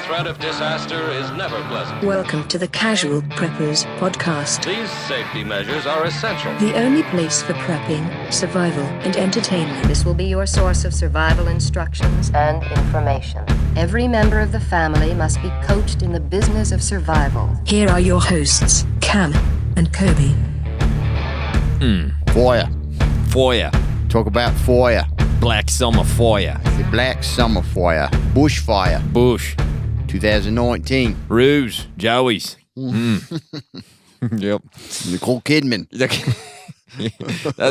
threat of disaster is never pleasant. Welcome to the Casual Preppers podcast. These safety measures are essential. The only place for prepping, survival, and entertainment. This will be your source of survival instructions and information. Every member of the family must be coached in the business of survival. Here are your hosts, Cam and Kobe. Fire. Talk about fire. Black summer fire. The Black Summer Fire. Bushfire. Bush. 2019. Ruse. Joey's. Yep. Nicole Kidman.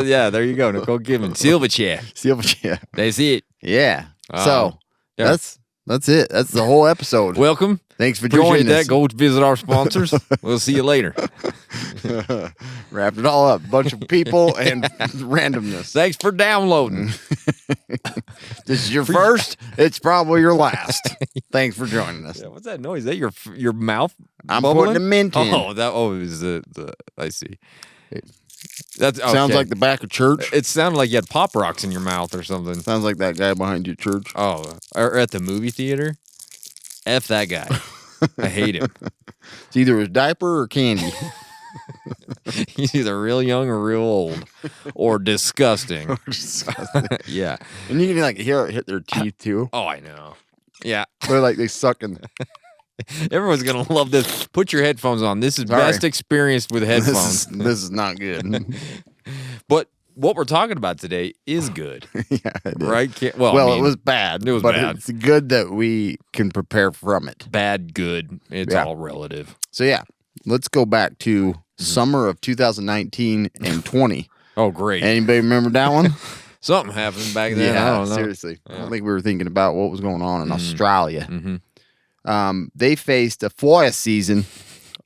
Yeah, there you go. Nicole Kidman. Silverchair. Silverchair. That's it. Yeah. Yeah. That's it. That's the whole episode. Welcome. Thanks for Appreciate joining that. us. Go visit our sponsors. We'll see you later. Wrapped it all up. Bunch of people and randomness. Thanks for downloading. This is your first. It's probably your last. Thanks for joining us. Yeah, what's that noise? Is that your mouth? I'm bubbling? putting the mint in. Oh, it was the I see. That Sounds like the back of church. It sounded like you had Pop Rocks in your mouth or something. Sounds like that guy behind your church. Oh, or at the movie theater? F that guy. I hate him. It's either his diaper or candy. He's either real young or real old. Or disgusting. Yeah. And you can like hear it hit their teeth too. Oh, I know. Yeah. They're like they sucking. Everyone's going to love this. Put your headphones on. This is best experience with headphones. This is not good. But what we're talking about today is good. Yeah, it is. Right? Well, it was bad. It was but bad. It's good that we can prepare from it. Bad, good. It's all relative. So yeah, let's go back to summer of 2019 and 20. Oh, great. Anybody remember that one? Something happened back then. I don't know. Seriously. I don't think we were thinking about what was going on in Australia. They faced a fire season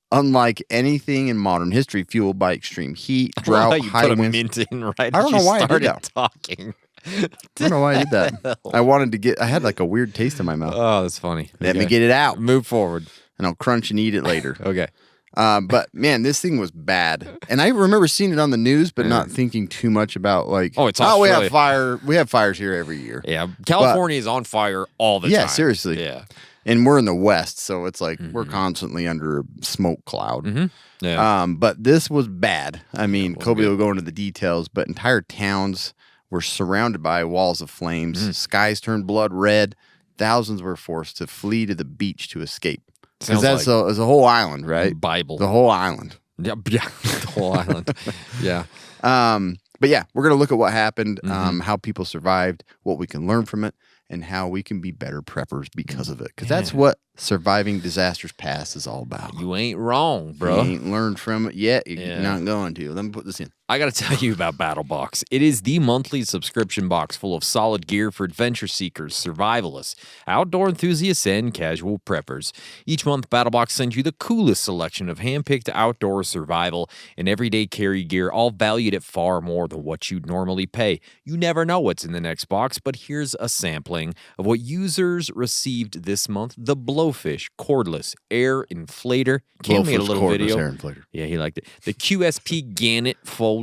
unlike anything in modern history, fueled by extreme heat, drought, you high put a winds. mint in right I don't know why I did that. talking. I don't know why I did that. I had like a weird taste in my mouth. Oh, that's funny. Let me get it out. Move forward. And I'll crunch and eat it later. Okay. But man, this thing was bad. And I remember seeing it on the news, but not thinking too much about like, it's we Australia. have fire. We have fires here every year. Yeah. California is on fire all the time. Yeah, seriously. Yeah. And we're in the West, so it's like we're constantly under a smoke cloud. Yeah. But this was bad. I mean, Kobe will go into the details, but entire towns were surrounded by walls of flames. Skies turned blood red. Thousands were forced to flee to the beach to escape. Because that's a whole island, right? Bible. The whole island. Yeah, the whole island. Yeah. But yeah, we're going to look at what happened, how people survived, what we can learn from it, and how we can be better preppers because of it. Because that's what surviving disasters past is all about. You ain't wrong, bro. You ain't learned from it yet. You're not going to. Let me put this in. I got to tell you about BattleBox. It is the monthly subscription box full of solid gear for adventure seekers, survivalists, outdoor enthusiasts, and casual preppers. Each month, BattleBox sends you the coolest selection of hand-picked outdoor survival and everyday carry gear, all valued at far more than what you'd normally pay. You never know what's in the next box, but here's a sampling of what users received this month. The Blowfish Cordless Air Inflator. Cam made a little video. Air inflator. Yeah, he liked it. The QSP Gannett Folder.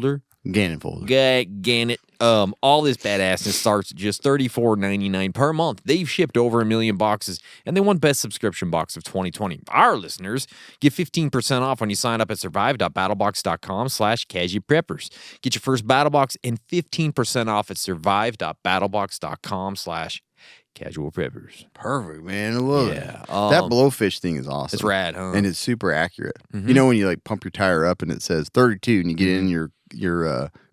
Gannon folder. Gannett. All this badassness starts at just $34.99 per month. They've shipped over 1 million boxes, and they won Best Subscription Box of 2020. Our listeners get 15% off when you sign up at survive.battlebox.com/casualpreppers. Get your first battle box and 15% off at survive.battlebox.com/casual preppers. Perfect, man. I love it. Yeah. That blowfish thing is awesome. It's rad, huh? And it's super accurate. You know when you like pump your tire up and it says 32 and you get in your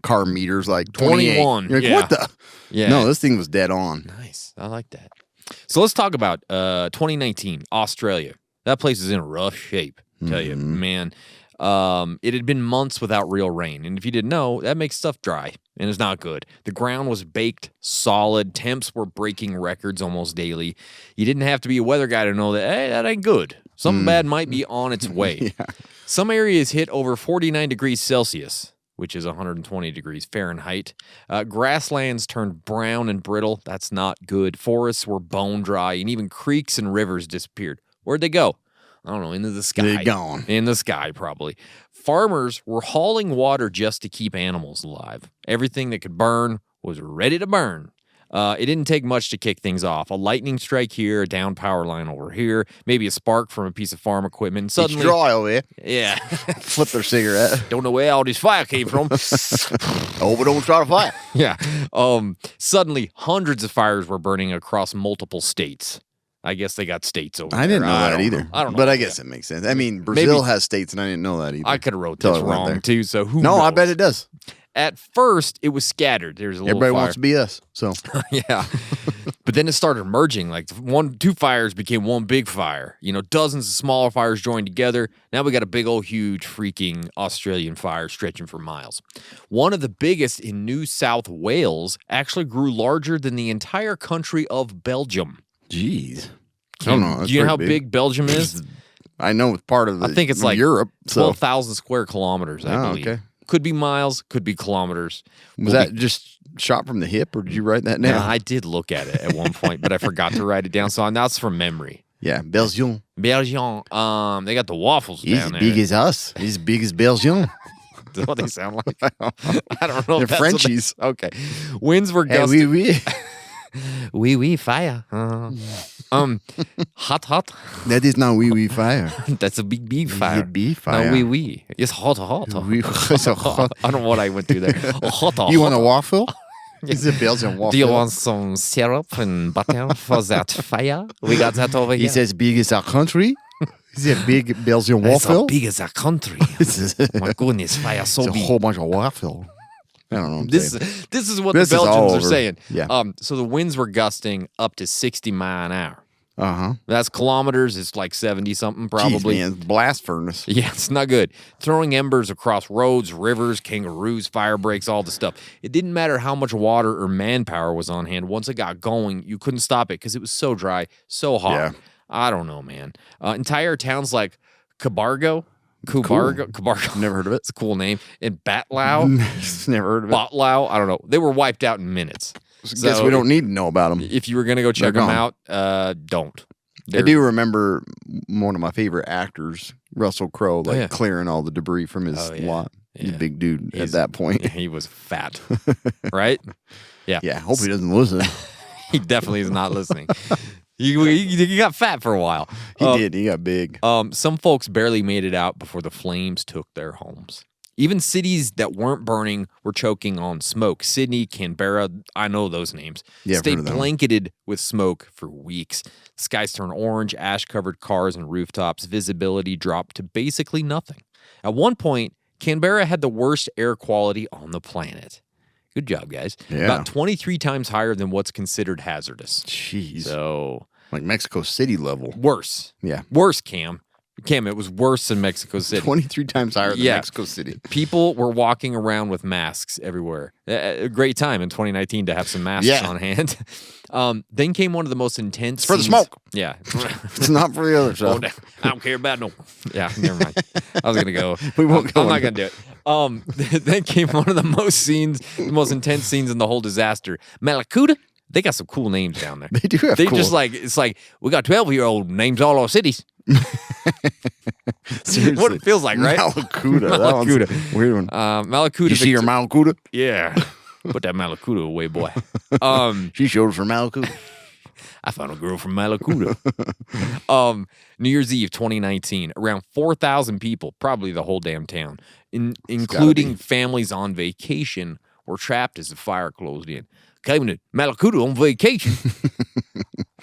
car meter's like 28. 21. You're like, Yeah. what the? Yeah. No, this thing was dead on. Nice. I like that. So let's talk about 2019, Australia. That place is in rough shape, I tell you, man. It had been months without real rain. And if you didn't know, that makes stuff dry. And it's not good. The ground was baked solid. Temps were breaking records almost daily. You didn't have to be a weather guy to know that, hey, that ain't good. Something bad might be on its way. Yeah. Some areas hit over 49 degrees Celsius, which is 120 degrees Fahrenheit. Grasslands turned brown and brittle. That's not good. Forests were bone dry, and even creeks and rivers disappeared. Where'd they go? I don't know, into the sky. They're gone. In the sky, probably. Farmers were hauling water just to keep animals alive. Everything that could burn was ready to burn. It didn't take much to kick things off. A lightning strike here, a down power line over here, maybe a spark from a piece of farm equipment. And suddenly, It's dry over here. yeah, Flip their cigarette. don't know where all this fire came from. Oh, but don't start a fire. Yeah. Suddenly, hundreds of fires were burning across multiple states. I guess they got states over there. I didn't know that don't either. know. I don't know. But I guess it makes sense. I mean, Brazil has states, and I didn't know that either. I could have wrote Till this I went wrong there. too. So who No, knows? I bet it does. At first, it was scattered. There's a little Everybody fire. wants to be us. So Yeah. But then it started merging. Like two fires became one big fire. Dozens of smaller fires joined together. Now we got a big old huge freaking Australian fire stretching for miles. One of the biggest in New South Wales actually grew larger than the entire country of Belgium. jeez. I don't know. Do you know how big Belgium is? I know it's part of I think it's like Europe. So 12,000 square kilometers, I believe. okay. Could be miles, could be kilometers. Was that just shot from the hip, or did you write that Yeah, down? I did look at it at one point, but I forgot to write it down. So now it's from memory. Yeah, Belgium. Belgium, they got the waffles He's down as there. big as us. He's as big as Belgium. That's what they sound like. I don't know. They're if that's what Frenchies. Okay. Winds were Hey, gusting. oui. Oui, fire. Hot. That is not wee fire. That's a big fire. It's a big fire. No, oui. It's hot. It's a hot. I don't know what I went through there. Hot. You want a waffle? It's a Belgian waffle. Do you want some syrup and butter for that fire? We got that over here. He says big as our country. Is it a big Belgian It's waffle? as big as a country. My goodness, fire so It's a big. whole bunch of waffle. I don't know. What I'm This saying. this is what This the is all Belgians are over. saying. Yeah. So the winds were gusting up to 60 miles an hour. Uh-huh. That's kilometers. It's like 70 something probably. Jeez, man, blast furnace. Yeah, it's not good. Throwing embers across roads, rivers, kangaroos, fire breaks, all the stuff. It didn't matter how much water or manpower was on hand. Once it got going, you couldn't stop it because it was so dry, so hot. Yeah. I don't know, man. Entire towns like Cabargo. Never heard of it. It's a cool name. And Batlau. Never heard of it. Botlau. I don't know. They were wiped out in minutes. Guess So we don't need to know about them. If you were going to go check They're them gone. out, don't. I do remember one of my favorite actors, Russell Crowe, yeah. clearing all the debris from his Oh, yeah. lot. He's Yeah. a big dude He's- at that point. He was fat, right? Yeah. Yeah, hope he doesn't listen. He definitely is not listening. He got fat for a while. He did. He got big. Some folks barely made it out before the flames took their homes. Even cities that weren't burning were choking on smoke. Sydney, Canberra, I know those names. Yeah, I've stayed heard of them. blanketed with smoke for weeks. The skies turned orange, ash-covered cars and rooftops. Visibility dropped to basically nothing. At one point, Canberra had the worst air quality on the planet. Good job, guys. Yeah. About 23 times higher than what's considered hazardous. Jeez. So, Like Mexico City level. worse. Yeah. Worse, Cam. Cam, it was worse than Mexico City. 23 times higher than Yeah. Mexico City. People were walking around with masks everywhere. A great time in 2019 to have some masks Yeah. on hand. Then came one of the most intense. It's for the scenes- smoke. Yeah. It's not for the other Oh, stuff. no, I don't care about no. Yeah, never mind. I was gonna go. We won't go I'm not into gonna do it. Then came one of the most intense scenes in the whole disaster. Malakuta. They got some cool names down there. They do have They cool. just like it's like we got 12-year-old names all our cities. Seriously. What it feels like, right? Malakuta. That one's a weird one. Malakuta. You see your Malakuta? Yeah. Put that Malakuta away, boy. She showed us for Malakuta. I found a girl from Malakuta. New Year's Eve 2019, around 4,000 people, probably the whole damn town, including families on vacation, were trapped as the fire closed in. Came to Malakuta on vacation.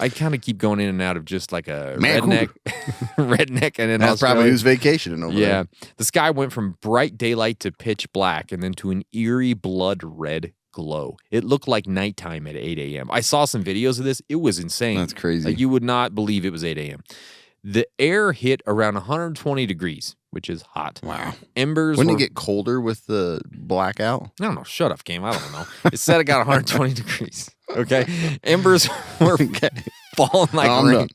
I kind of keep going in and out of just like a redneck, and then That's probably who's vacationing over yeah. there. The sky went from bright daylight to pitch black and then to an eerie blood red glow. It looked like nighttime at 8 a.m. I saw some videos of this. It was insane. That's crazy. Like, you would not believe it was 8 a.m. The air hit around 120 degrees, which is hot. Wow. Embers Wouldn't were... it get colder with the blackout? I don't know. Shut up, Cam. I don't know. It said it got 120 degrees. Okay? Embers were falling like I'm rain.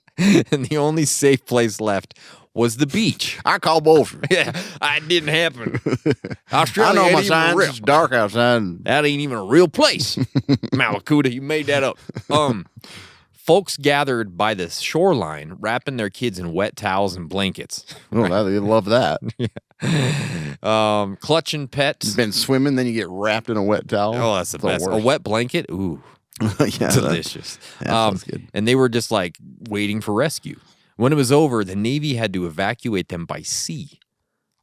And the only safe place left was the beach. I call bullshit. Yeah, it didn't happen. I Australia know ain't my even signs. real. It's dark outside. That ain't even a real place. Malakuta, you made that up. Folks gathered by the shoreline, wrapping their kids in wet towels and blankets. Oh, they love that. Clutching pets. You've been swimming, then you get wrapped in a wet towel. Oh, that's the best. A worst. wet blanket. Ooh, Yeah, Delicious. that sounds good. And they were just like waiting for rescue. When it was over, the Navy had to evacuate them by sea.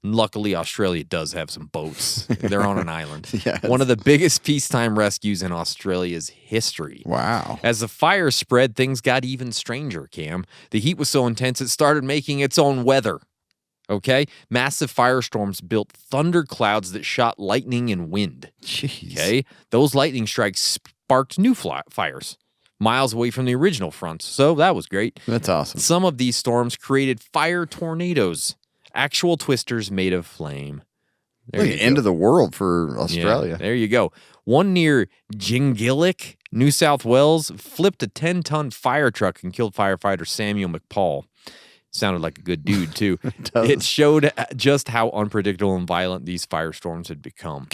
Luckily, Australia does have some boats. They're on an island. Yes. One of the biggest peacetime rescues in Australia's history. Wow. As the fire spread, things got even stranger, Cam. The heat was so intense it started making its own weather. Okay? Massive firestorms built thunder clouds that shot lightning and wind. Jeez. Okay? Those lightning strikes sparked new fires miles away from the original fronts. So that was great. That's awesome. Some of these storms created fire tornadoes. Actual twisters made of flame. There Look, you end go. of the world for Australia. Yeah, there you go. One near Jingilik, New South Wales, flipped a 10-ton fire truck and killed firefighter Samuel McPaul. Sounded like a good dude, too. It showed just how unpredictable and violent these firestorms had become.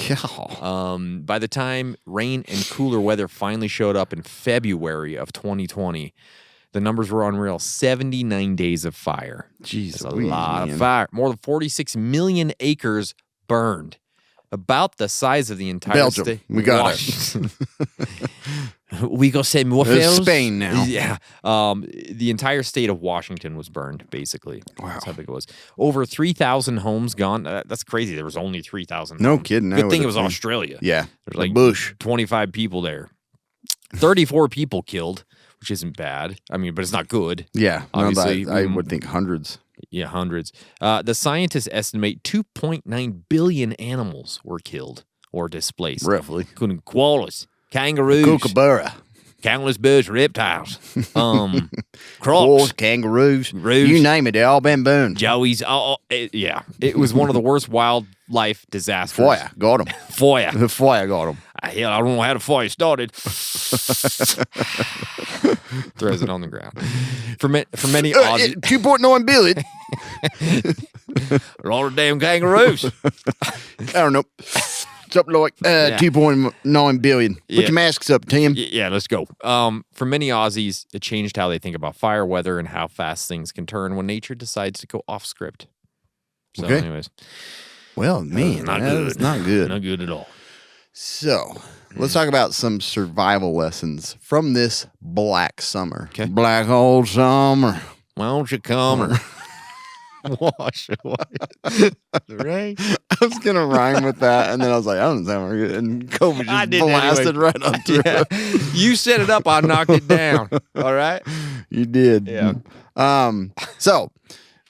By the time rain and cooler weather finally showed up in February of 2020, the numbers were unreal. 79 days of fire. Jeez, That's a lot of fire. More than 46 million acres burned. About the size of the entire Belgium. state. We got it. We go say more There's Spain now. Yeah. The entire state of Washington was burned, basically. Wow. That's how big it was. Over 3,000 homes gone. That's crazy. There was only 3,000 No homes. kidding. I Good thing it would've was thought. Australia. Yeah. There's The like bush. 25 people there. 34 people killed, which isn't bad. I mean, but it's not good. Yeah. Obviously, I would think hundreds. Yeah, hundreds. The scientists estimate 2.9 billion animals were killed or displaced. Roughly. Including koalas, kangaroos, Kookaburra. countless birds, reptiles, Wolves, crocs, kangaroos. Roos. You name it. They all been burned. joeys. Yeah, it was one of the worst wildlife disasters. Fire. Got them. Fire. The fire got them. Hell, I don't know how the fire started. Throws it on the ground. For many Aussies, 2.9 billion. a lot of damn kangaroos. I don't know. Something like 2.9 billion. Put Yeah. your masks up, Tim. Yeah, let's go. For many Aussies, it changed how they think about fire weather and how fast things can turn when nature decides to go off script. So, Okay. anyways, Well, man, not that good. is not good. Not good at all. So, let's talk about some survival lessons from this black summer. Okay. Black old summer. Why don't you come or wash away? Right? I was going to rhyme with that, and then I was like, I don't sound very good. And Kobe I just did blasted anyway. right on through Yeah. it. You set it up, I knocked it down. All right? You did. Yeah. So,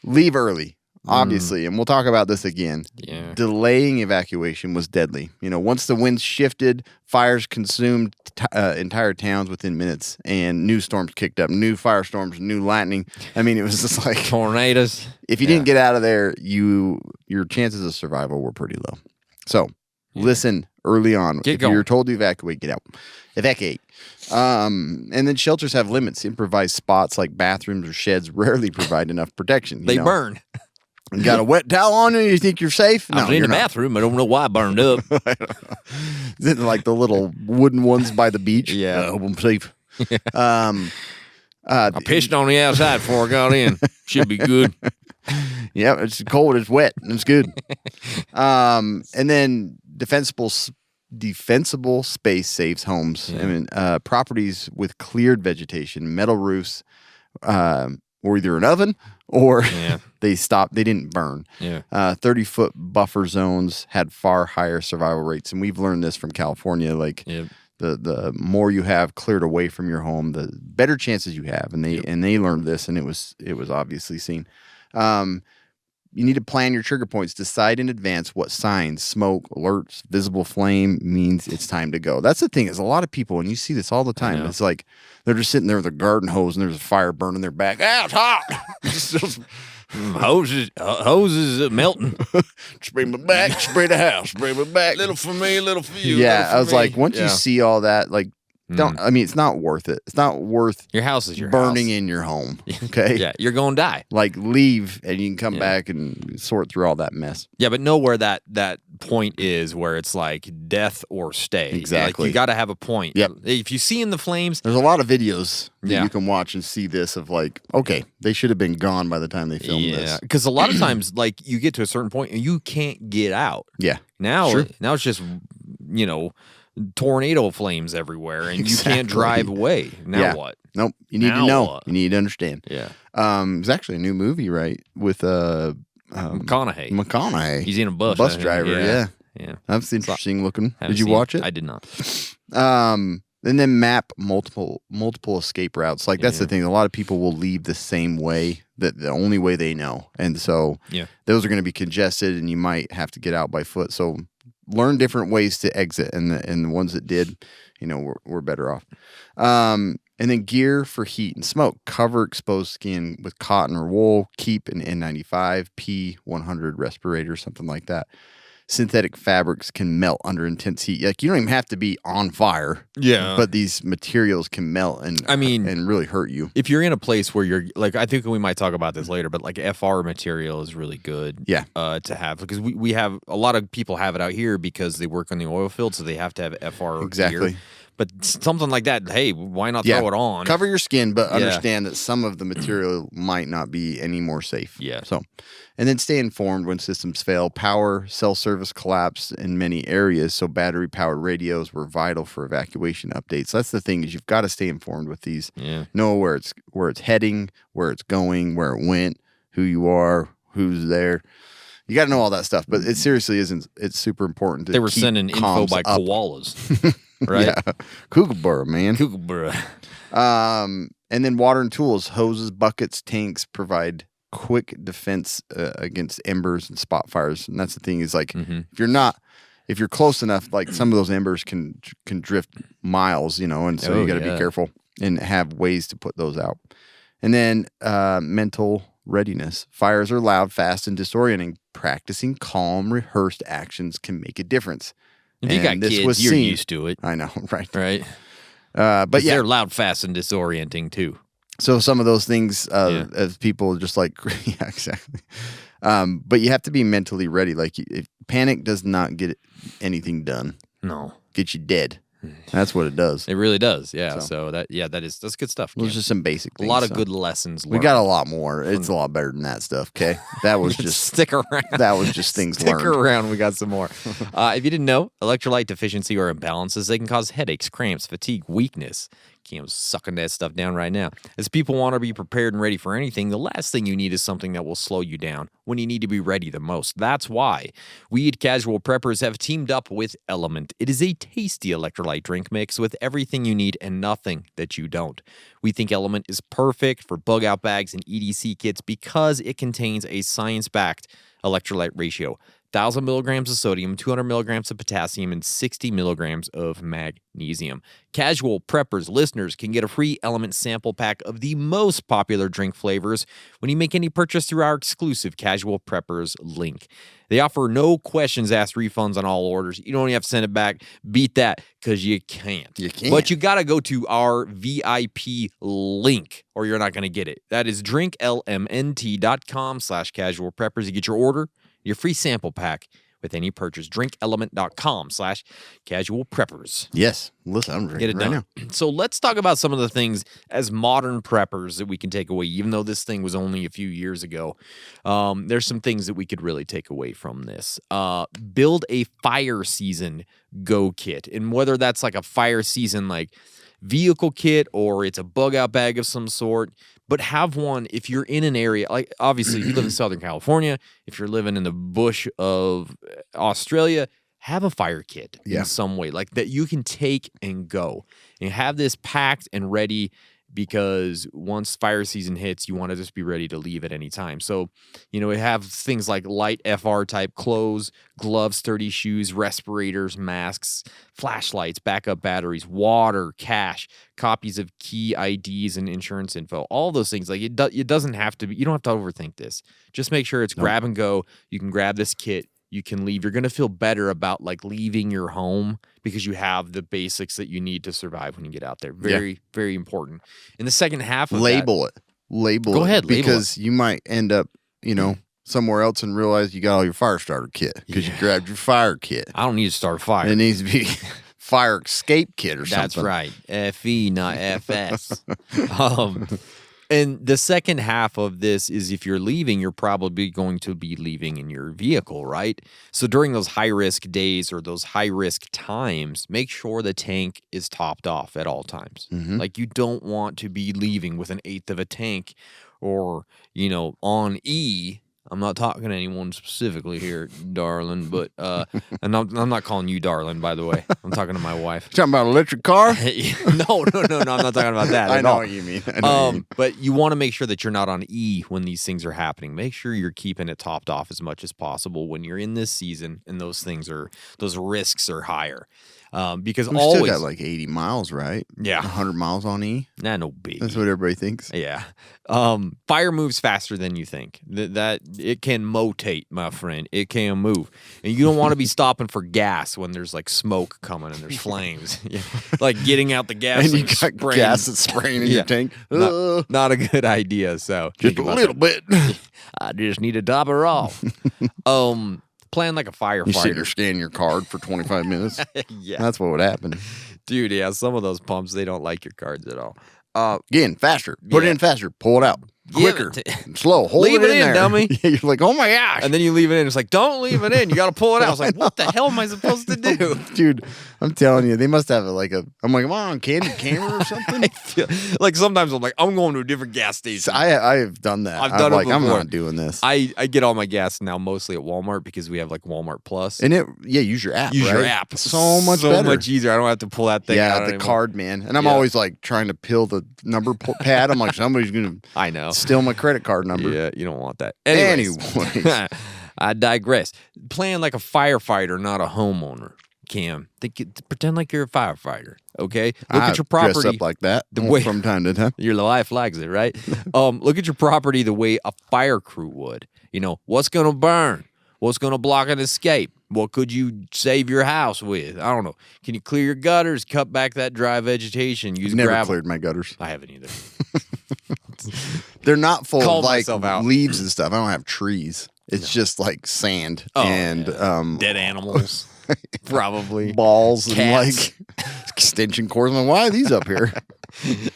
leave early, obviously, and we'll talk about this again. Yeah. Delaying evacuation was deadly. You know, once the winds shifted, fires consumed entire towns within minutes, and new storms kicked up, new firestorms, new lightning. I mean, it was just like Tornadoes. if you didn't get out of there, your chances of survival were pretty low. So, listen early on. Get if going. you're told to evacuate, get out. Evacuate. And then shelters have limits. Improvised spots like bathrooms or sheds rarely provide enough protection. They burn. You got a wet towel on you? You think you're safe? I was in you're the not. bathroom. I don't know why I burned up. Is it like the little wooden ones by the beach? Yeah. I hope I'm safe. I pissed on the outside before I got in. Should be good. Yeah, it's cold, it's wet, and it's good. And then defensible space saves homes. Yeah. I mean, properties with cleared vegetation, metal roofs, were either an oven or Yeah. they didn't burn. Yeah. 30-foot buffer zones had far higher survival rates. And we've learned this from California. Like Yep. the more you have cleared away from your home, the better chances you have. And they learned this, and it was obviously seen. You need to plan your trigger points. Decide in advance what signs, smoke, alerts, visible flame means it's time to go. That's the thing is a lot of people, and you see this all the time. know. It's like they're just sitting there with a garden hose and there's a fire burning their back. Ah, it's hot. Just Hoses melting. spray my back, spray the house, spray my back. Little for me, little for you. Yeah, little for I was me. like, once you Yeah. see all that, like, don't. I mean, it's not worth it. It's not worth Your house is your burning house. in your home. Okay. Yeah, you're going to die. Like, leave and you can come back and sort through all that mess. Yeah, but know where that point is where it's like death or stay. Exactly. Like, you got to have a point. Yep. If you see in the flames, There's a lot of videos that Yeah. you can watch and see this of like, okay, they should have been gone by the time they filmed this. because a lot of times, like you get to a certain point and you can't get out. Yeah. Now, Sure. now it's just tornado flames everywhere and you Exactly. can't drive away. Now what? Nope. You need Now to know. what? You need to understand. Yeah. It's actually a new movie, right? With McConaughey. McConaughey. He's in a bus. Bus I think. driver, yeah. Yeah. That's interesting looking. Haven't Did you seen watch it? I did not. And then map multiple escape routes. Like that's the thing. A lot of people will leave the same way, that the only way they know, and so those are going to be congested, and you might have to get out by foot. So learn different ways to exit, and the ones that did, were better off. And then gear for heat and smoke. Cover exposed skin with cotton or wool. Keep an N95, P100 respirator, something like that. Synthetic fabrics can melt under intense heat. Like you don't even have to be on fire. Yeah. But these materials can melt and really hurt you. If you're in a place where you're like, I think we might talk about this later, but like FR material is really good. Yeah. To have, because we have a lot of people have it out here because they work on the oil field, so they have to have FR Exactly. gear. But something like that, hey, why not throw it on? Cover your skin, but understand that some of the material might not be any more safe. Yeah. So, and then stay informed when systems fail. Power, cell service collapsed in many areas, so battery-powered radios were vital for evacuation updates. That's the thing, is you've got to stay informed with these. Yeah. Know where it's heading, where it's going, where it went, who you are, who's there. You got to know all that stuff, but it seriously isn't. It's super important. They were sending info by up. koalas, right? Yeah, Kookaburra, man. Kookaburra. And then water and tools, hoses, buckets, tanks provide quick defense against embers and spot fires. And that's the thing is like if you're close enough, like some of those embers can drift miles, and so you got to be careful and have ways to put those out. And then mental readiness. Fires are loud, fast, and disorienting. Practicing calm, rehearsed actions can make a difference. If you got kids, you're used to it. I know, right? Right. But they're loud, fast, and disorienting too. So some of those things, as people just like, yeah, exactly. But you have to be mentally ready. Like, if panic does not get anything done. No, get you dead. That's what it does. It really does. Yeah. So that's good stuff. Those are just some basic things. A lot of good lessons learned. We got a lot more. It's a lot better than that stuff. Okay, that was just stick around. That was just things learned. Stick around. We got some more. If you didn't know, electrolyte deficiency or imbalances, they can cause headaches, cramps, fatigue, weakness. Cam's sucking that stuff down right now. As people want to be prepared and ready for anything, the last thing you need is something that will slow you down when you need to be ready the most. That's why we at Casual Preppers have teamed up with Element. It is a tasty electrolyte drink mix with everything you need and nothing that you don't. We think Element is perfect for bug out bags and EDC kits because it contains a science-backed electrolyte ratio. 1,000 milligrams of sodium, 200 milligrams of potassium, and 60 milligrams of magnesium. Casual Preppers listeners can get a free Element sample pack of the most popular drink flavors when you make any purchase through our exclusive Casual Preppers link. They offer no questions asked refunds on all orders. You don't even have to send it back. Beat that, because you can't. You can't. But you got to go to our VIP link or you're not going to get it. That is drinklmnt.com/casual preppers. You get your order, your free sample pack with any purchase. Drinkelement.com/casual preppers. Yes. Listen, I'm drinking right now. So let's talk about some of the things as modern preppers that we can take away. Even though this thing was only a few years ago, there's some things that we could really take away from this. Build a fire season go kit. And whether that's like a fire season like vehicle kit or it's a bug out bag of some sort, but have one if you're in an area, like obviously if you live in Southern California, if you're living in the bush of Australia, have a fire kit in some way like that you can take and go and have this packed and ready, because once fire season hits, you want to just be ready to leave at any time. So, we have things like light FR type clothes, gloves, sturdy shoes, respirators, masks, flashlights, backup batteries, water, cash, copies of key IDs and insurance info, all those things. Like it doesn't have to be, you don't have to overthink this. Just make sure it's grab and go. You can grab this kit. You can leave. You're going to feel better about like leaving your home because you have the basics that you need to survive when you get out there. Very, very important. In the second half of Label it. Go ahead, label because you might end up, somewhere else and realize you got all your fire starter kit because you grabbed your fire kit. I don't need to start a fire. It needs to be fire escape kit or something. That's right. FE, not FS. And the second half of this is if you're leaving, you're probably going to be leaving in your vehicle, right? So during those high-risk days or those high-risk times, make sure the tank is topped off at all times. Like, you don't want to be leaving with an eighth of a tank or, on E. I'm not talking to anyone specifically here, darling, but and I'm not calling you darling, by the way. I'm talking to my wife. Talking about an electric car? No, I'm not talking about that. I at know all. what you mean. I know what you mean. But you want to make sure that you're not on E when these things are happening. Make sure you're keeping it topped off as much as possible when you're in this season and those risks are higher. Because We always still got like 80 miles, right? Yeah. 100 miles on E. Nah, no big. That's what everybody thinks. Yeah. Fire moves faster than you think. That it can motate, my friend. It can move. And you don't want to be stopping for gas when there's like smoke coming and there's flames. Yeah. Like getting out the gas And you got spraying. gas that's spraying in Yeah. your tank. Not a good idea. So Just think a about little that. bit. I just need to top her off. Plan like a You sit there firefighter. scanning your card for 25 minutes. Yeah. That's what would happen. Dude, yeah, some of those pumps, they don't like your cards at all. Again, faster. Put it Yeah. in faster. Pull it out. Give Quicker. it Slow. Hold Leave it it in, there. dummy. Yeah, you're like, oh my gosh. And then you leave it in. It's like, don't leave it in. You got to pull it out. I was like, what the hell am I supposed to do? Dude, I'm telling you, they must have I'm like, am I on candy camera or something? I feel, like sometimes I'm like, I'm going to a different gas station. So I have done that. I've I'm done it like, I'm before. not doing this. I get all my gas now mostly at Walmart because we have like Walmart Plus. And use your app. Use your right? app. So much so better. much easier. I don't have to pull that thing out the anymore. card, man. And I'm Yeah. always like trying to peel the number pad. I'm like, somebody's going to I know. steal my credit card number. Yeah, you don't want that. Anyways. I digress. Plan like a firefighter, not a homeowner. Cam, pretend like you're a firefighter. Okay, look I at your dress property up like that way- from time to time. Your life likes it, right? Look at your property the way a fire crew would. What's going to burn? What's going to block an escape? What could you save your house with? I don't know. Can you clear your gutters? Cut back that dry vegetation? Use Never gravel. cleared my gutters. I haven't either. They're not full Called of like myself out. leaves and stuff. I don't have trees. It's just like sand and Dead animals, probably. balls Cats. and like extension cords. I'm like, why are these up here?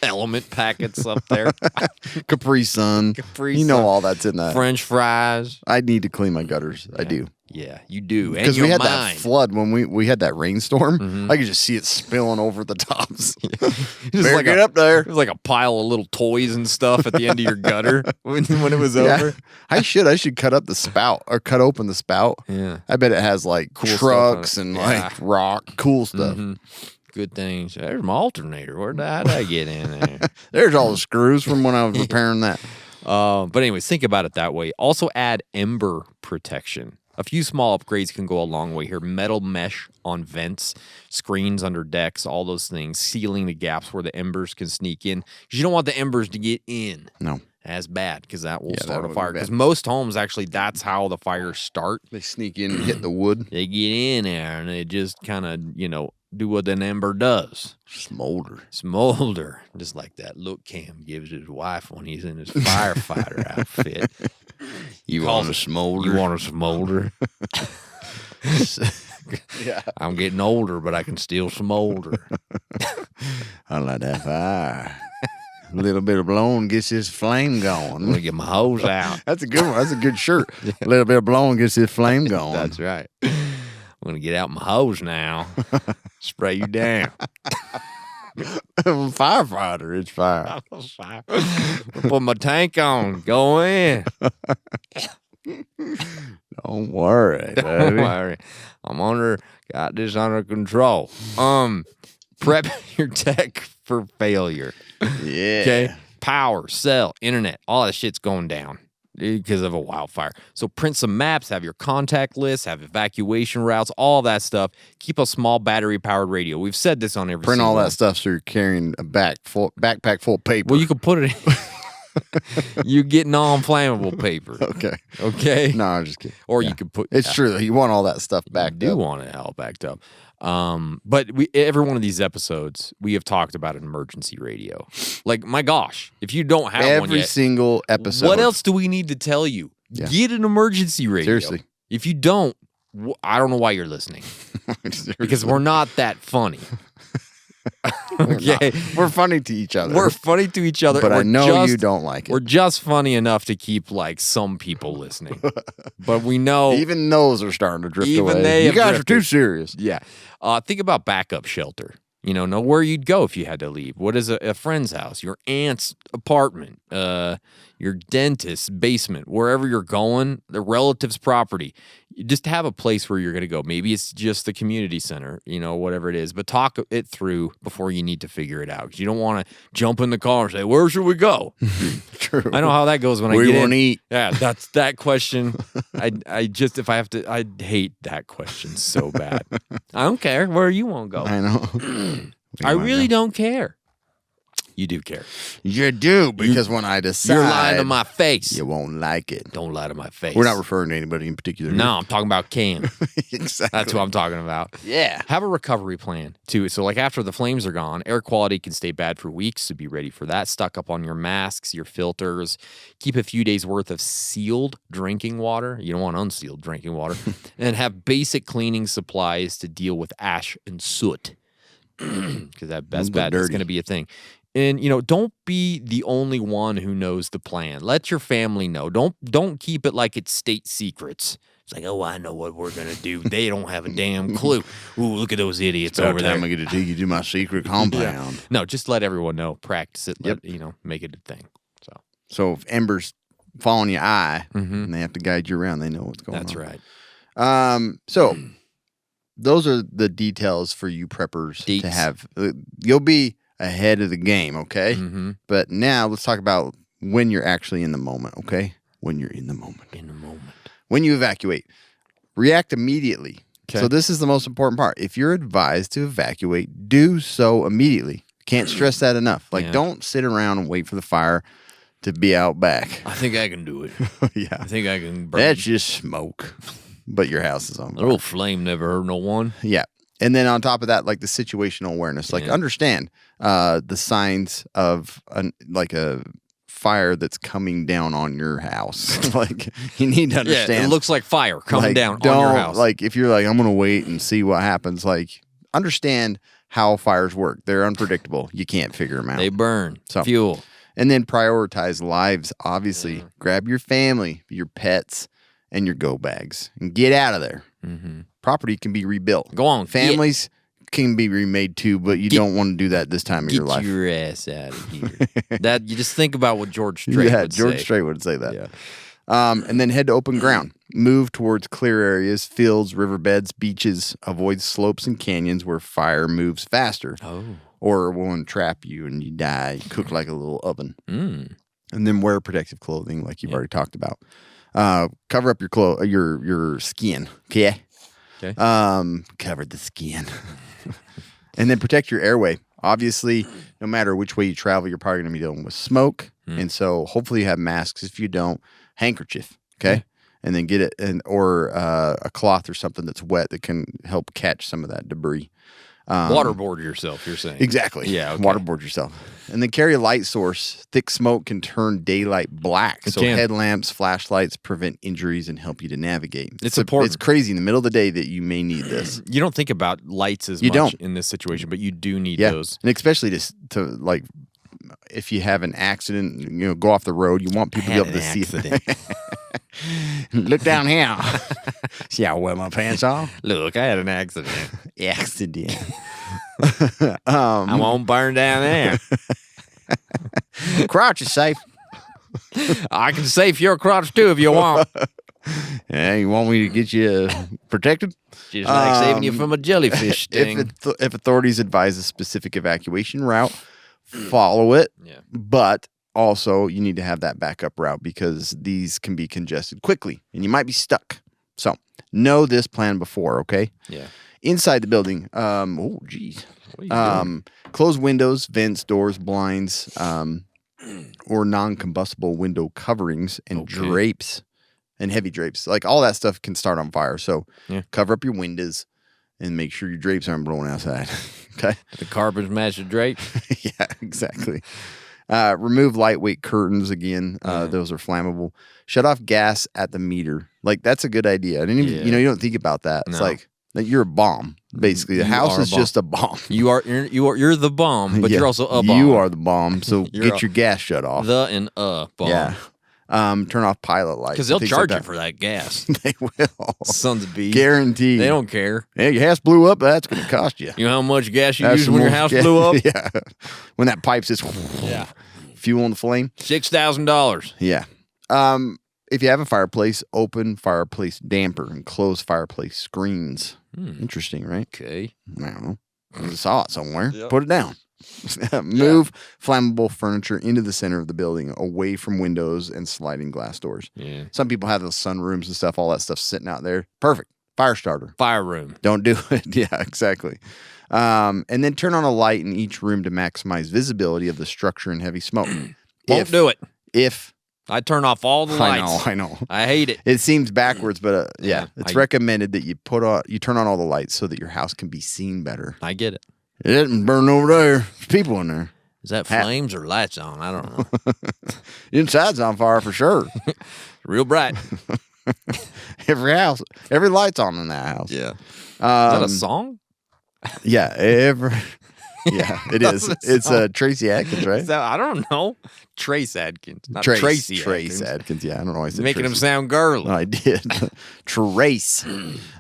Element packets up there. Capri Sun. Capri You know Sun. all that's in that. French fries. I need to clean my gutters. I do. Yeah, you do. And Because your we had mind. that flood when we had that rainstorm. I could just see it spilling over the tops. Just Better like get a- up there. It was like a pile of little toys and stuff at the end of your gutter when it was Yeah. over. I should cut up the spout or cut open the spout. Yeah. I bet it has like Cool stuff trucks on it. and Yeah. like rock, cool stuff. Good things. There's my alternator. How'd I get in there? There's all the screws from when I was repairing that. But anyways, think about it that way. Also add ember protection. A few small upgrades can go a long way here. Metal mesh on vents, screens under decks, all those things, sealing the gaps where the embers can sneak in. Because you don't want the embers to get in. No. That's bad because that will Yeah, start that a would fire. be bad. Because most homes, actually, that's how the fires start. They sneak in and hit the wood. They get in there and they just kind of, do what an ember does. Smolder. Smolder. Just like that look Cam gives his wife when he's in his firefighter outfit. You Calls want a it- smolder? You want a smolder? Yeah. I'm getting older, but I can still smolder. I like that fire. A little bit of blowing gets this flame I'm going. gonna get my hose out. That's a good one. That's a good shirt. A little bit of blowing gets this flame going. That's right. I'm gonna get out my hose now. Spray you down. Firefighter, it's fire. Put my tank on. Go in. Don't worry, Don't baby. worry. Got this under control. Prep your tech for failure. Yeah. Okay. Power, cell, internet, all that shit's going down because of a wildfire. So print some maps, have your contact list, have evacuation routes, all that stuff. Keep a small battery-powered radio. We've said this on every Print all single that one. stuff so you're carrying a backpack full of paper. Well, you could put it in. You get non-flammable paper. Okay. Okay. No, I'm just kidding. Or Yeah. you could put. It's true. You want all that stuff You back do up. want it all backed up. But every one of these episodes, we have talked about an emergency radio. Like, my gosh, if you don't have one Every yet, single episode. what else do we need to tell you? Yeah. Get an emergency radio. Seriously. If you don't, I don't know why you're listening. Because we're not that funny. Okay. We're funny to each other. We're funny to each other. But and I we're know you just- don't like it. We're just funny enough to keep like some people listening. But we know Even those are starting to drift Even away. they You have guys drifted. are too serious. Yeah. Think about backup shelter. Know where you'd go if you had to leave. What is a friend's house? Your aunt's apartment, your dentist's basement, wherever you're going, the relative's property. You just have a place where you're going to go. Maybe it's just the community center, whatever it is. But talk it through before you need to figure it out. 'Cause you don't want to jump in the car and say, "Where should we go?" True. I know how that goes when Where I you get wanna in. eat? Yeah, that's that question. If I have to, I hate that question so bad. I don't care where you want to go. I know. I really don't care. You do care. You do, because when I decide, You're lying to my face. you won't like it. Don't lie to my face. We're not referring to anybody in particular. No, I'm talking about Cam. Exactly. That's what I'm talking about. Yeah. Have a recovery plan too. So like after the flames are gone, air quality can stay bad for weeks. So be ready for that. Stock up on your masks, your filters. Keep a few days worth of sealed drinking water. You don't want unsealed drinking water. And have basic cleaning supplies to deal with ash and soot. Because that's bad. It's going to be a thing. And don't be the only one who knows the plan. Let your family know. Don't keep it like it's state secrets. It's like, oh, I know what we're gonna do. They don't have a damn clue. Ooh, look at those idiots over there. I get to take you to my secret compound. No, just let everyone know. Practice it. Make it a thing. So if Ember's following your eye and they have to guide you around, they know what's going on. That's right. So those are the details for you preppers Deets. to have. You'll be ahead of the game, okay? Mm-hmm. But now let's talk about when you're actually in the moment, okay? When you're in the moment. In the moment. When you evacuate, react immediately. Okay. So this is the most important part. If you're advised to evacuate, do so immediately. Can't stress that enough. Like, don't sit around and wait for the fire to be out back. I think I can do it. Yeah. I think I can burn. That's just smoke. But your house is on A fire. little flame never hurt no one. Yeah. And then on top of that, like the situational awareness, like understand the signs of a fire that's coming down on your house. Like you need to understand. Yeah, it looks like fire coming down on your house. Like if you're like, I'm going to wait and see what happens, like understand how fires work. They're unpredictable. You can't figure them out. They burn. So- Fuel. And then prioritize lives, obviously. Grab your family, your pets, and your go bags and get out of there. Mm-hmm. Property can be rebuilt. Go on. Families can be remade too, but you don't want to do that this time of your Get life. your ass out of here. That you just think about what George Strait would George say. Strait would say that. Yeah. And then head to open ground. Move towards clear areas, fields, riverbeds, beaches. Avoid slopes and canyons where fire moves faster. Oh. Or it will entrap you and you die. You cook like a little oven. Mm. And then wear protective clothing, like you've already talked about. Cover up your skin. Okay. Okay. Cover the skin. And then protect your airway. Obviously, no matter which way you travel, you're probably going to be dealing with smoke. And so hopefully you have masks. If you don't, handkerchief. Okay. And then get it or a cloth or something that's wet that can help catch some of that debris. Waterboard yourself, you're saying. Exactly. Yeah, okay. Waterboard yourself. And then carry a light source. Thick smoke can turn daylight black. It So can. headlamps, flashlights prevent injuries and help you to navigate. It's important. It's crazy in the middle of the day that you may need this. You don't think about lights as You much don't. in this situation, but you do need Yeah. those. And especially to like if you have an accident, go off the road, you want people to be able to see accident. Look down here. See how well my pants are? Look, I had an accident. Accident. I won't burn down there. Crotch is safe. I can save your crotch too if you want. Yeah, you want me to get you protected? Just like saving you from a jellyfish sting. If authorities advise a specific evacuation route, follow it. Yeah. But also, you need to have that backup route because these can be congested quickly and you might be stuck. So, know this plan before, okay? Yeah. Inside the building, What are you doing? close windows, vents, doors, blinds, or non-combustible window coverings and drapes and heavy drapes. Like all that stuff can start on fire. So, cover up your windows and make sure your drapes aren't blowing outside. Okay? The carpets match the drape. Yeah, exactly. Remove lightweight curtains again. Those are flammable. Shut off gas at the meter. Like that's a good idea. I didn't even, you don't think about that. It's No. like you're a bomb. Basically, the house is just a bomb. You're the bomb, but Yeah, you're also a bomb. You are the bomb, so You're get your gas shut off. Bomb. Yeah. Turn off pilot lights. Because they'll things charge like you for that gas. They will. Sons of bees. Guaranteed. They don't care. Hey, your house blew up, that's going to cost you. You know how much gas you That's used the when your most house gas- blew up? Yeah. When that pipe says fuel on the flame. $6,000. Yeah. If you have a fireplace, open fireplace damper and close fireplace screens. Interesting, right? Okay. I don't know. I saw it somewhere. Put it down. Move flammable furniture into the center of the building, away from windows and sliding glass doors. Yeah. Some people have those sunrooms and stuff, all that stuff sitting out there. Perfect. Fire starter. Fire room. Don't do it. Yeah, exactly. And then turn on a light in each room to maximize visibility of the structure and heavy smoke. Won't do it. If I turn off all the lights. I know. I hate it. It seems backwards, but it's I- recommended that you turn on all the lights so that your house can be seen better. I get it. It didn't burn over there. There's people in there. Is that flames or lights on? I don't know. Inside's on fire for sure. Real bright. Every light's on in that house. Yeah. Is that a song? Yeah, yeah, it is. It's Tracy Adkins, right? Is that, I don't know. Trace Adkins. Not Trace Tracy Adkins. Yeah, I don't know why I said Making him Tracy. sound girly. No, I did. Trace.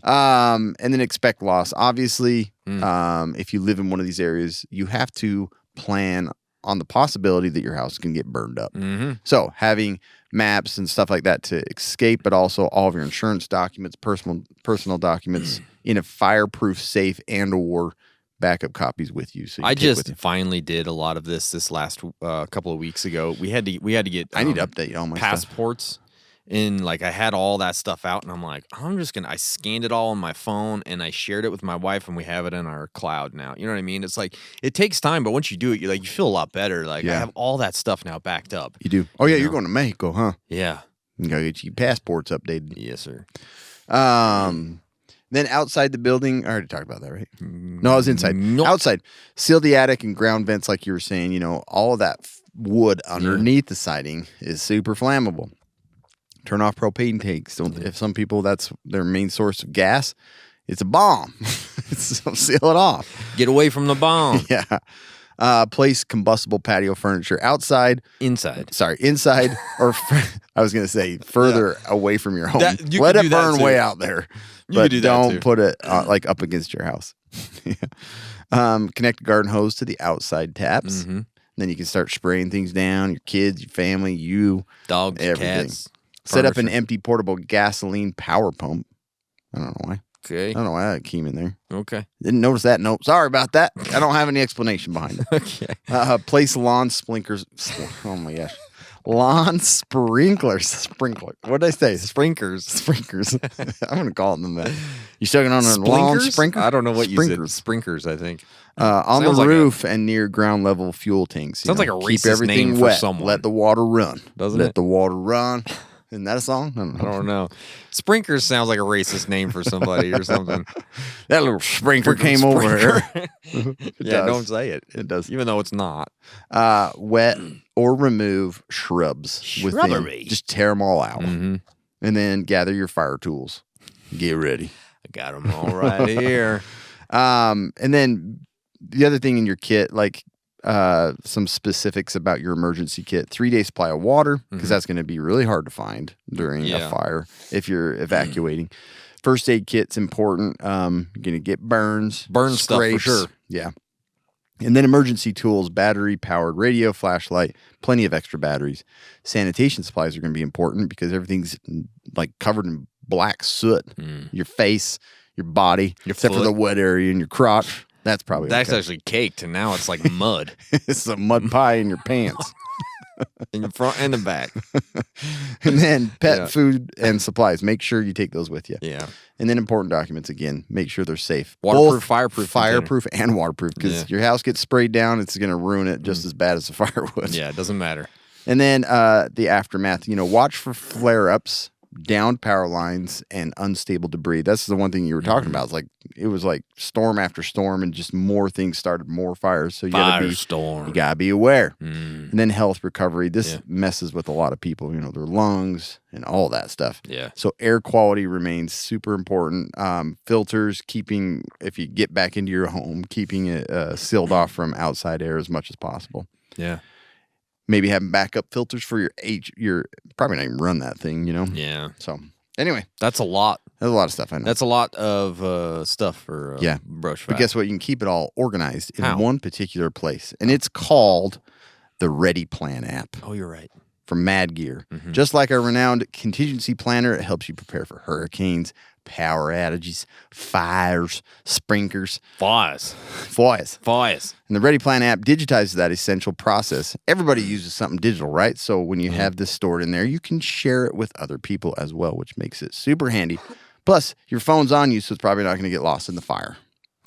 And then expect loss. Obviously, if you live in one of these areas, you have to plan on the possibility that your house can get burned up. Mm-hmm. So having maps and stuff like that to escape, but also all of your insurance documents, personal documents in a fireproof safe and or backup copies with you. So you I take with just you. finally did a lot of this last couple of weeks ago. We had to get. I need to update all my stuff. passports. And like I had all that stuff out, and I'm like, I scanned it all on my phone, and I shared it with my wife, and we have it in our cloud now. You know what I mean? It's like it takes time, but once you do it, you feel a lot better. Like I have all that stuff now backed up. You do. Oh yeah, you're going to Mexico, huh? Yeah. You gotta get your passports updated. Yes, sir. Then outside the building, I already talked about that, right? No, I was inside. Nope. Outside, seal the attic and ground vents, like you were saying. All of that wood underneath the siding is super flammable. Turn off propane tanks. If some people that's their main source of gas, it's a bomb. So seal it off. Get away from the bomb. Yeah. Place combustible patio furniture outside. Inside. Inside or I was going to say further away from your home. You Let could it do that burn too. way out there. You But could do that don't too. put it like up against your house. Connect a garden hose to the outside taps. Mm-hmm. Then you can start spraying things down, your kids, your family, you, Dogs, everything. cats. Set up an furniture. empty portable gasoline power pump. I don't know why. Okay. I don't know why that came in there. Okay. Didn't notice that note. Sorry about that. I don't have any explanation behind it. Okay. Place lawn sprinklers. Oh my gosh. Lawn sprinklers. Sprinkler. What did I say? Sprinklers. Sprinklers. I'm going to call them that. You still on a lawn sprinkler? I don't know what you said. Sprinklers. Sprinklers, I think. On Sounds the like roof and near ground level fuel tanks. Sounds like a keep racist everything name for wet. someone. Let the water run. Doesn't Let it? the water run. Isn't that a song? I don't know. Sprinklers sounds like a racist name for somebody or something. That little sprinkler came over here. Yeah, does. don't say it. It does. Even though it's not. Wet or remove shrubs. Within. Shrubbery. Just tear them all out. Mm-hmm. And then gather your fire tools. Get ready. I got them all right here. And then the other thing in your kit, like some specifics about your emergency kit: 3-day supply of water, because that's going to be really hard to find during a fire if you're evacuating. First aid kit's important. You're going to get burns, Burn stuff for scrapes. sure. Yeah. And then emergency tools: battery powered radio, flashlight, plenty of extra batteries. Sanitation supplies are going to be important because everything's like covered in black soot. Your face, your body, except for foot. the wet area in your crotch. That's probably That's okay. actually caked, and now it's like mud It's a mud pie in your pants. in the front and the back. And then pet Yeah. food and supplies. Make sure you take those with you. Yeah. And then important documents, again, make sure they're safe. Waterproof, Both fireproof Fireproof and waterproof. Because Yeah. your house gets sprayed down, it's going to ruin it just as bad as the fire would. Yeah, it doesn't matter. And then the aftermath, watch for flare-ups downed power lines, and unstable debris. That's the one thing you were talking about. It's like it was like storm after storm, and just more things started, more fires. So you gotta be aware. And then health recovery. This messes with a lot of people. You know, their lungs and all that stuff. Yeah. So air quality remains super important. Filters, if you get back into your home, keeping it sealed off from outside air as much as possible. Yeah. Maybe having backup filters for your probably not even run that thing, you know? Yeah. So anyway. That's a lot. There's a lot of stuff I know. That's a lot of stuff for brush fire. But guess what? You can keep it all organized in one particular place. And it's called the Ready Plan app. Oh, you're right. From Mad Gear. Just like our renowned contingency planner, it helps you prepare for hurricanes, power outages, fires, sprinklers. Fires. And the Ready Plan app digitizes that essential process. Everybody uses something digital, right? So when you have this stored in there, you can share it with other people as well, which makes it super handy. Plus, your phone's on you, so it's probably not going to get lost in the fire.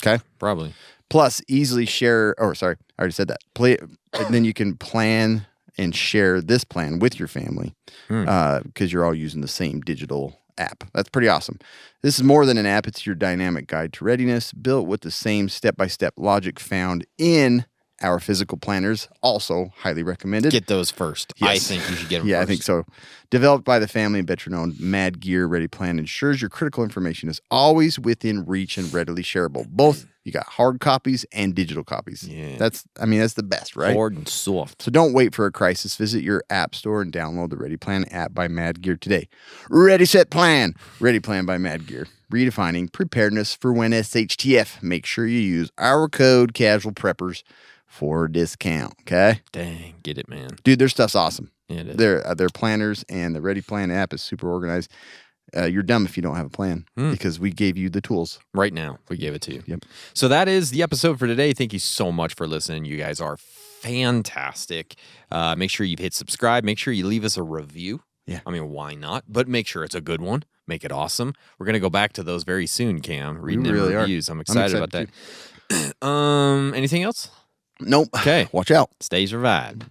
Okay? Probably. Plus, easily share, I already said that. And then you can plan and share this plan with your family because you're all using the same digital app. That's pretty awesome. This is more than an app. It's your dynamic guide to readiness, built with the same step-by-step logic found in our physical planners. Also highly recommended. Get those first. Yes. I think you should get them first. Yeah, I think so. Developed by the family and veteran-owned Mad Gear Ready Plan ensures your critical information is always within reach and readily shareable. Both, you got hard copies and digital copies. Yeah. That's the best, right? Hard and soft. So don't wait for a crisis. Visit your app store and download the Ready Plan app by Mad Gear today. Ready, set, plan. Ready Plan by Mad Gear. Redefining preparedness for when SHTF. Make sure you use our code Casual Preppers for a discount, okay? Dang, get it, man. Dude, their stuff's awesome. Yeah, it is. Their planners and the Ready Plan app is super organized. You're dumb if you don't have a plan because we gave you the tools. Right now, we gave it to you. Yep. So that is the episode for today. Thank you so much for listening. You guys are fantastic. Make sure you've hit subscribe. Make sure you leave us a review. Yeah. I mean, why not? But make sure it's a good one. Make it awesome. We're going to go back to those very soon, Cam. Reading really reviews. I'm excited about that. Anything else? Nope. Okay. Watch out. Stay survived.